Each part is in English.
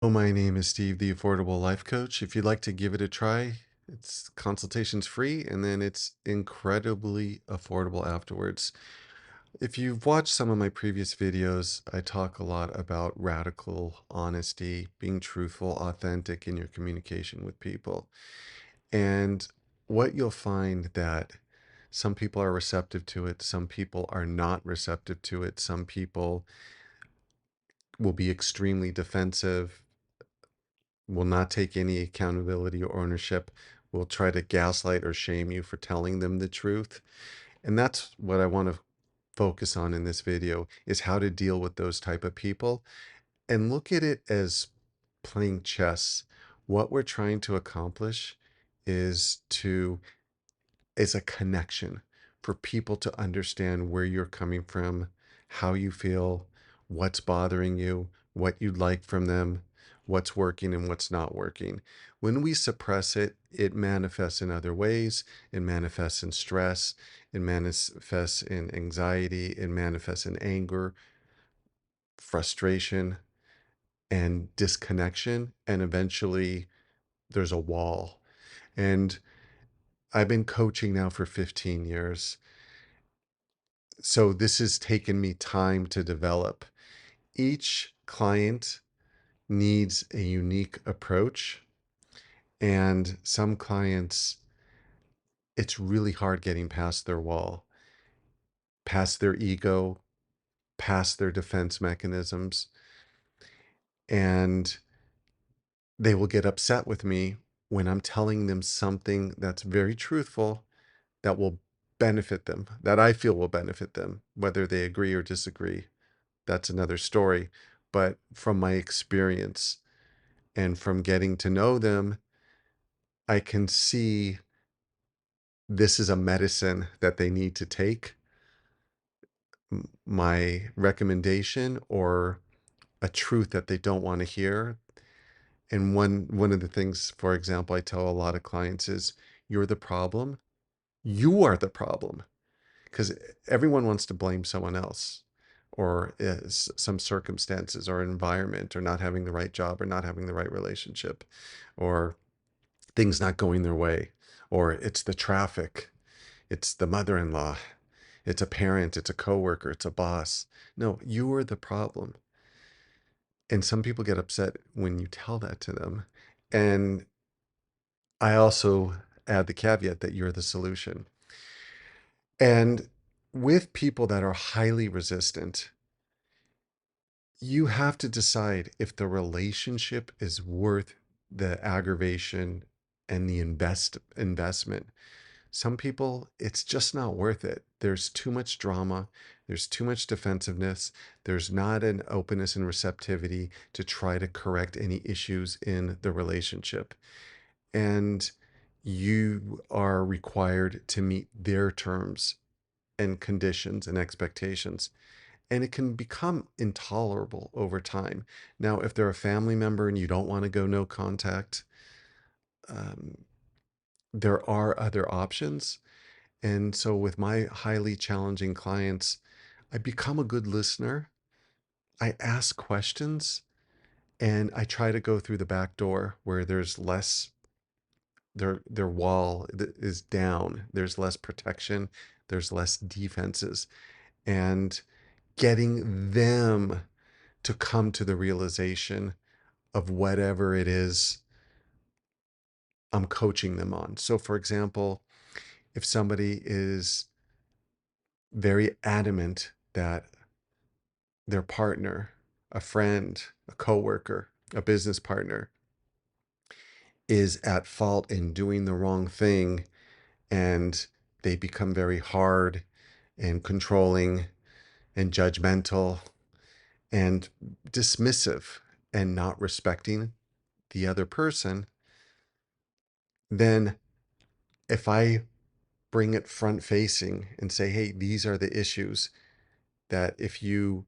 My name is Steve, the Affordable Life Coach. If you'd like to give it a try, it's consultation's free and then it's incredibly affordable afterwards. If you've watched some of my previous videos, I talk a lot about radical honesty, being truthful, authentic in your communication with people. And what you'll find that some people are receptive to it, some people are not receptive to it, some people will be extremely defensive, will not take any accountability or ownership, will try to gaslight or shame you for telling them the truth. And that's what I want to focus on in this video is how to deal with those type of people and look at it as playing chess. What we're trying to accomplish is to is a connection for people to understand where you're coming from, how you feel, what's bothering you, what you'd like from them, what's working and what's not working. When we suppress it, it manifests in other ways. It manifests in stress, it manifests in anxiety, it manifests in anger, frustration, and disconnection. And eventually there's a wall. And I've been coaching now for 15 years. So this has taken me time to develop. Each client needs a unique approach, and some clients, it's really hard getting past their wall, past their ego, past their defense mechanisms, and they will get upset with me when I'm telling them something that's very truthful that will benefit them, that I feel will benefit them, whether they agree or disagree. That's another story. But from my experience and from getting to know them, I can see this is a medicine that they need to take. My recommendation or a truth that they don't want to hear. And one of the things, for example, I tell a lot of clients is you're the problem. You are the problem. Because everyone wants to blame someone else or some circumstances or environment or not having the right job or not having the right relationship or things not going their way or it's the traffic, it's the mother-in-law, it's a parent, it's a coworker, it's a boss. No, you are the problem. And some people get upset when you tell that to them. And I also add the caveat that you're the solution. And with people that are highly resistant, you have to decide if the relationship is worth the aggravation and the investment. Some people, it's just not worth it. There's too much drama. There's too much defensiveness. There's not an openness and receptivity to try to correct any issues in the relationship. And you are required to meet their terms and conditions and expectations. And it can become intolerable over time. Now, if they're a family member and you don't want to go no contact, um, there are other options. And so with my highly challenging clients, I become a good listener. I ask questions and I try to go through the back door where there's less their wall is down. There's less protection, there's less defenses and getting them to come to the realization of whatever it is I'm coaching them on. So for example, if somebody is very adamant that their partner, a friend, a coworker, a business partner is at fault in doing the wrong thing and they become very hard and controlling and judgmental and dismissive and not respecting the other person, then if I bring it front facing and say, hey, these are the issues that if you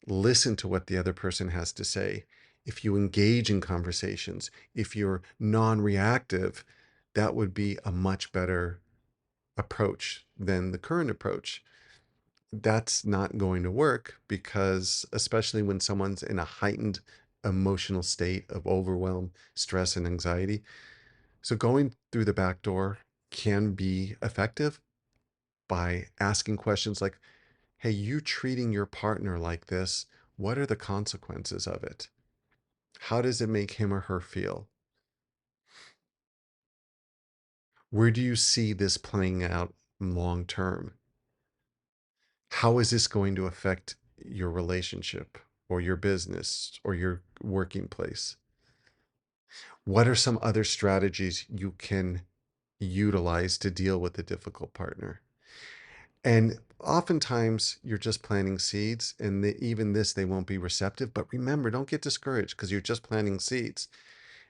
listen to what the other person has to say, if you engage in conversations, if you're non-reactive, that would be a much better approach than the current approach. That's not going to work because, especially when someone's in a heightened emotional state of overwhelm, stress, and anxiety. So going through the back door can be effective by asking questions like, hey, you treating your partner like this, what are the consequences of it? How does it make him or her feel? Where do you see this playing out long term? How is this going to affect your relationship or your business or your working place? What are some other strategies you can utilize to deal with a difficult partner? And oftentimes you're just planting seeds, and even this, they won't be receptive. But remember, don't get discouraged because you're just planting seeds.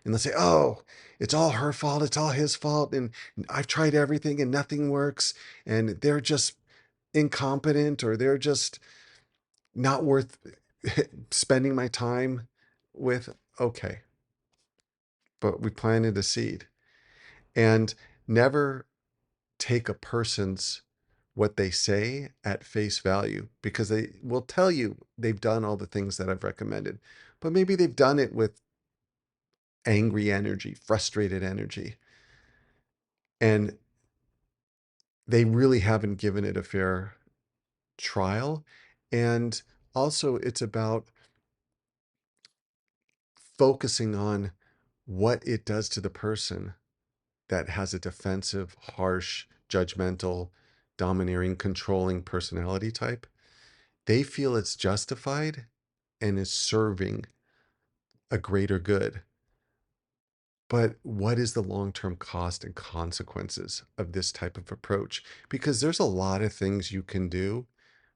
And they'll say, oh, it's all her fault. It's all his fault. And I've tried everything and nothing works. And they're just incompetent, or they're just not worth spending my time with. Okay. But we planted a seed. And never take a person's what they say at face value, because they will tell you they've done all the things that I've recommended, but maybe they've done it with angry energy, frustrated energy, and they really haven't given it a fair trial. And also, it's about focusing on what it does to the person that has a defensive, harsh, judgmental, domineering, controlling personality type. They feel it's justified and is serving a greater good. But what is the long-term cost and consequences of this type of approach? Because there's a lot of things you can do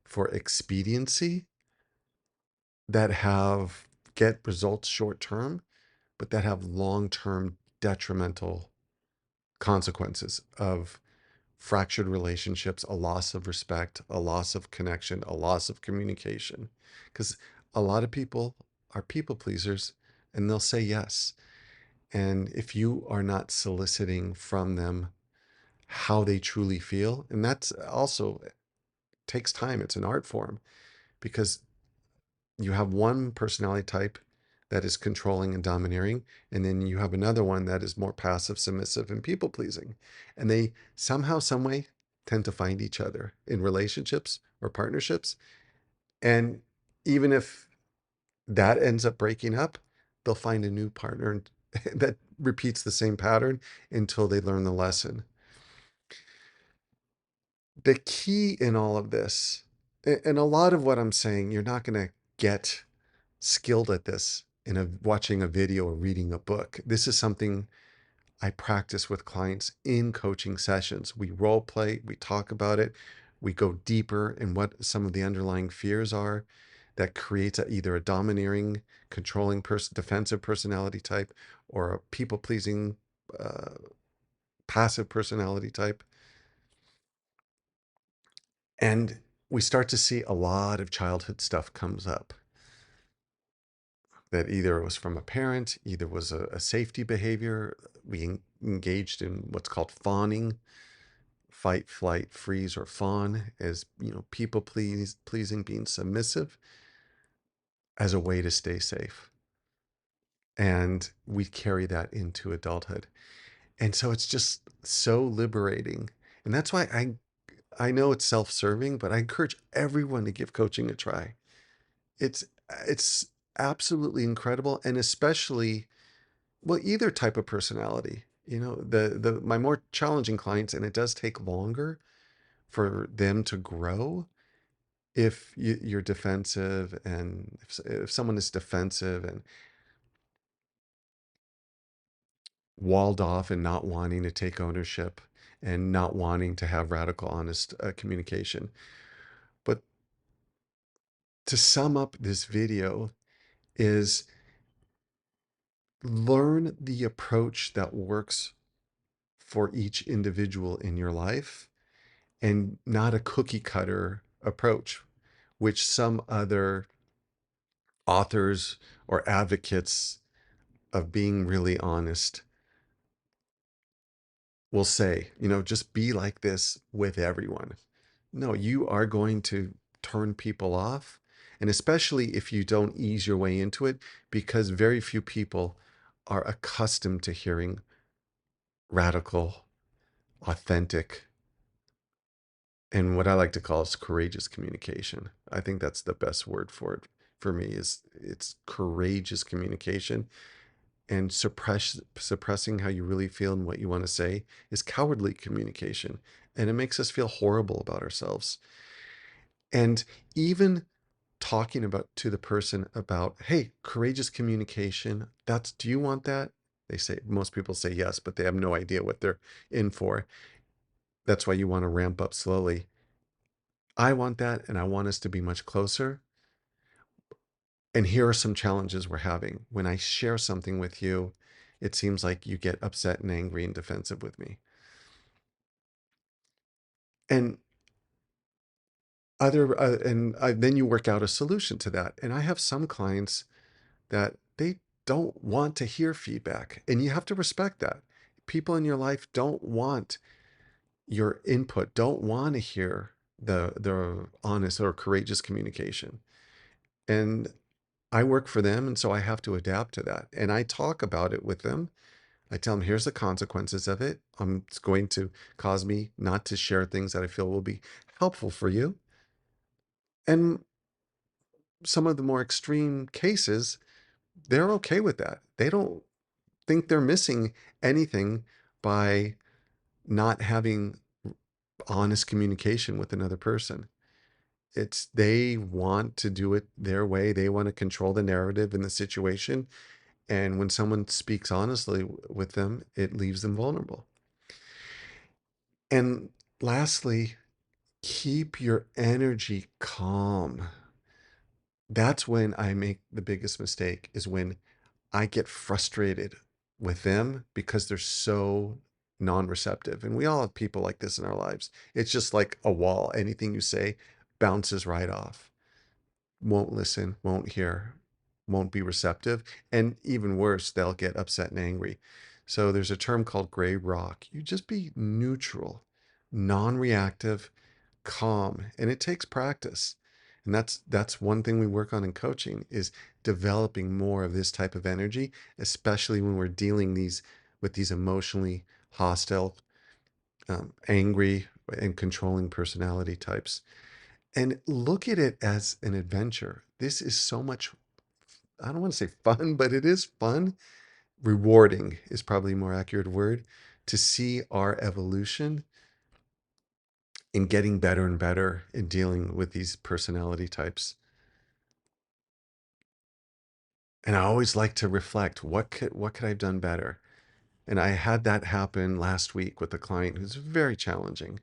for expediency that have get results short term, but that have long-term detrimental consequences of fractured relationships, a loss of respect, a loss of connection, a loss of communication. Because a lot of people are people pleasers and they'll say yes. And if you are not soliciting from them how they truly feel, and that's also takes time, it's an art form, because you have one personality type that is controlling and domineering, and then you have another one that is more passive, submissive, and people pleasing. And they somehow, some way tend to find each other in relationships or partnerships. And even if that ends up breaking up, they'll find a new partner that repeats the same pattern until they learn the lesson. The key in all of this, and a lot of what I'm saying, you're not going to get skilled at this in watching a video or reading a book. This is something I practice with clients in coaching sessions. We role play, we talk about it, we go deeper in what some of the underlying fears are that creates either a domineering, controlling person, defensive personality type, or a people pleasing, uh, passive personality type. And we start to see a lot of childhood stuff comes up that either it was from a parent, either was a safety behavior. We engaged in what's called fawning, fight, flight, freeze, or fawn, as people pleasing, being submissive as a way to stay safe. And we carry that into adulthood. And so it's just so liberating. And that's why I know it's self-serving, but I encourage everyone to give coaching a try. It's it's absolutely incredible, and especially, well, either type of personality. The my more challenging clients, and it does take longer for them to grow. If you're defensive, and if someone is defensive and walled off and not wanting to take ownership and not wanting to have radical, honest communication. But to sum up this video is learn the approach that works for each individual in your life, and not a cookie cutter approach, which some other authors or advocates of being really honest will say, just be like this with everyone. No, you are going to turn people off. And especially if you don't ease your way into it, because very few people are accustomed to hearing radical, authentic, and what I like to call is courageous communication. I think that's the best word for it for me is it's courageous communication, and suppressing how you really feel and what you want to say is cowardly communication, and it makes us feel horrible about ourselves. And even talking about to the person about, hey, courageous communication, that's, do you want that? They say, most people say yes, but they have no idea what they're in for. That's why you want to ramp up slowly. I want that, and I want us to be much closer. And here are some challenges we're having. When I share something with you, it seems like you get upset and angry and defensive with me. And then you work out a solution to that. And I have some clients that they don't want to hear feedback, and you have to respect that. People in your life don't want your input, don't want to hear the honest or courageous communication. And I work for them, and so I have to adapt to that. And I talk about it with them. I tell them, here's the consequences of it. It's going to cause me not to share things that I feel will be helpful for you. And some of the more extreme cases, they're okay with that. They don't think they're missing anything by not having honest communication with another person. It's they want to do it their way. They want to control the narrative in the situation. And when someone speaks honestly with them, it leaves them vulnerable. And lastly, keep your energy calm. That's when I make the biggest mistake, is when I get frustrated with them because they're so non-receptive. And we all have people like this in our lives. It's just like a wall. Anything you say bounces right off. Won't listen, won't hear, won't be receptive. And even worse, they'll get upset and angry. So there's a term called gray rock. You just be neutral, non-reactive, calm, and it takes practice. And that's one thing we work on in coaching is developing more of this type of energy, especially when we're dealing these with these emotionally hostile, angry, and controlling personality types. And look at it as an adventure. This is so much, I don't want to say fun, but it is fun. Rewarding is probably a more accurate word, to see our evolution in getting better and better in dealing with these personality types. And I always like to reflect, what could I have done better? And I had that happen last week with a client who's very challenging.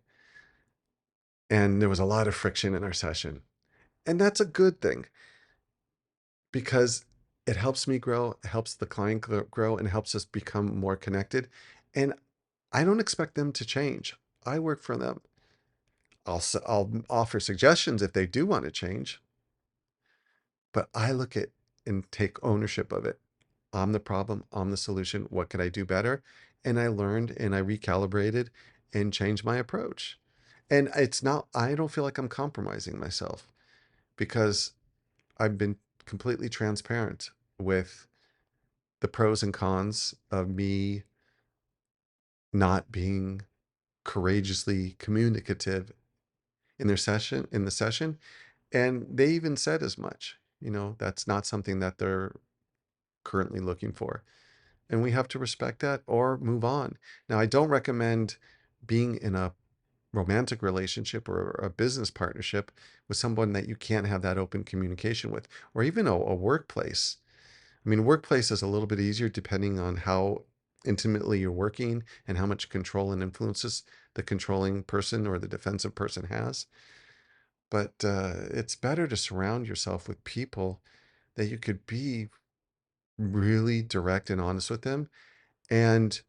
And there was a lot of friction in our session. And that's a good thing because it helps me grow, it helps the client grow, and helps us become more connected. And I don't expect them to change. I work for them. I'll offer suggestions if they do want to change, but I look at and take ownership of it. I'm the problem, I'm the solution. What could I do better? And I learned and I recalibrated and changed my approach. And it's not, I don't feel like I'm compromising myself because I've been completely transparent with the pros and cons of me not being courageously communicative in the session. And they even said as much, that's not something that they're currently looking for. And we have to respect that or move on. Now, I don't recommend being in a romantic relationship or a business partnership with someone that you can't have that open communication with, or even a workplace. I mean, workplace is a little bit easier depending on how intimately you're working and how much control and influences the controlling person or the defensive person has. But it's better to surround yourself with people that you could be really direct and honest with them and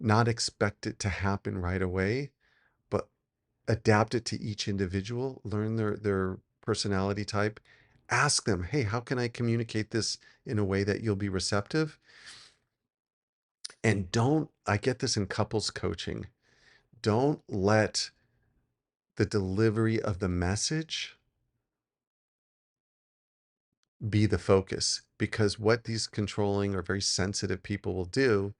not expect it to happen right away, but adapt it to each individual, learn their personality type, ask them, hey, how can I communicate this in a way that you'll be receptive? And I get this in couples coaching, don't let the delivery of the message be the focus, because what these controlling or very sensitive people will do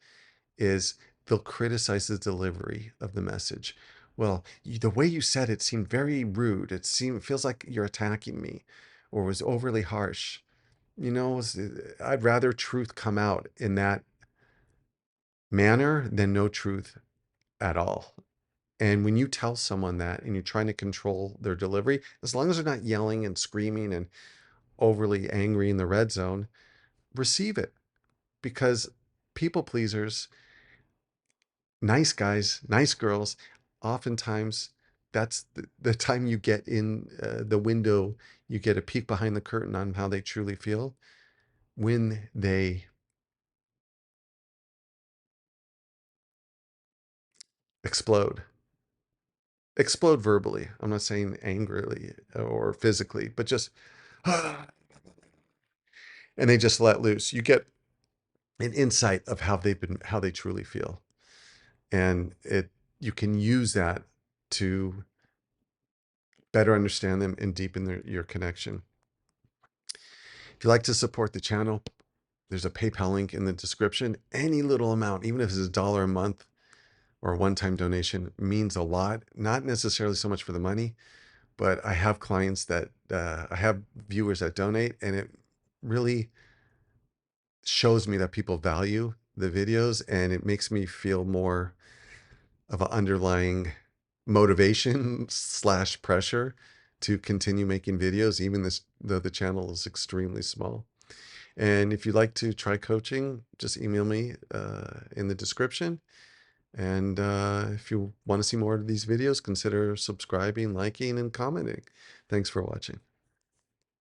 is they'll criticize the delivery of the message. Well, the way you said it seemed very rude. It feels like you're attacking me, or was overly harsh. I'd rather truth come out in that manner than no truth at all. And when you tell someone that and you're trying to control their delivery, as long as they're not yelling and screaming and overly angry in the red zone, receive it. Because people pleasers, nice guys, nice girls, oftentimes that's the time you get in the window, you get a peek behind the curtain on how they truly feel when they explode. Explode verbally. I'm not saying angrily or physically, but just, and they just let loose. You get an insight of how they truly feel. And you can use that to better understand them and deepen your connection. If you'd like to support the channel, there's a PayPal link in the description. Any little amount, even if it's $1 a month or a one-time donation, means a lot. Not necessarily so much for the money, but I have clients that I have viewers that donate, and it really shows me that people value the videos, and it makes me feel more of an underlying motivation slash pressure to continue making videos, even though the channel is extremely small. And if you'd like to try coaching, just email me in the description. And if you want to see more of these videos, consider subscribing, liking, and commenting. Thanks for watching.